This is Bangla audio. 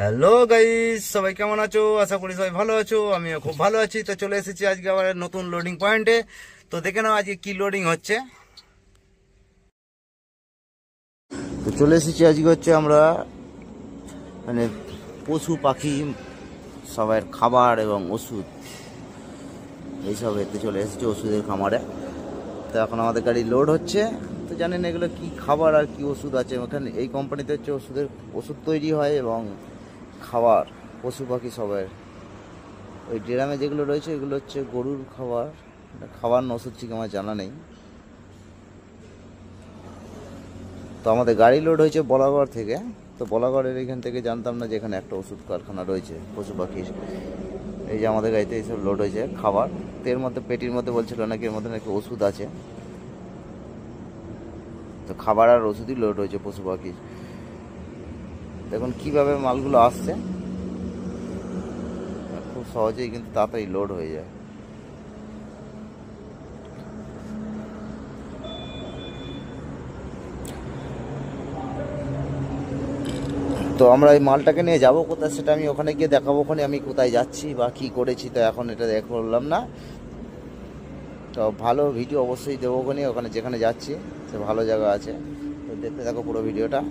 হ্যালো গাইস, সবাই কেমন আছো? আশা করি সবাই ভালো আছো। আমিও খুব ভালো আছি। তো চলে এসেছি আজকে আবার নতুন লোডিং পয়েন্টে। তো দেখে নাও আজকে কি লোডিং হচ্ছে। তো চলে এসেছি আজকে হচ্ছে আমরা মানে পশু পাখি সবার খাবার এবং ওষুধ এইসব এতে চলে এসেছি ওষুধের খামারে। তো এখন আমাদের গাড়ি লোড হচ্ছে। তো জানেন এগুলো কি খাবার আর কি ওষুধ আছে ওখানে। এই কোম্পানিতে হচ্ছে ওষুধ তৈরি হয় এবং খাবার পশু পাখি সবার। ওই ড্রামে যেগুলো রয়েছে এগুলো হচ্ছে গরুর খাবার না ওষুধ ঠিক আমার জানা নেই। তো আমাদের গাড়ি লোড হয়েছে বলাগড় থেকে। তো বলাগড়ের এখান থেকে জানতাম না যে এখানে একটা ওষুধ কারখানা রয়েছে পশু পাখির। এই যে আমাদের গাড়িতে এইসব লোড হয়েছে খাবার। তো এর মধ্যে পেটির মধ্যে বলছিল নাকি এর মধ্যে নাকি ওষুধ আছে। তো খাবার আর ওষুধই লোড হয়েছে পশু পাখির। দেখুন কীভাবে মালগুলো আসছে, খুব সহজেই কিন্তু তাড়াতাড়ি লোড হয়ে যায়। তো আমরা এই মালটাকে নিয়ে যাব কোথায় সেটা আমি ওখানে গিয়ে দেখাবো। ওখানে আমি কোথায় যাচ্ছি বা কি করেছি তো এখন এটা করলাম না। তো ভালো ভিডিও অবশ্যই দেবো ওখানে যেখানে যাচ্ছি সে ভালো জায়গা আছে। তো দেখতে থাকো পুরো ভিডিওটা।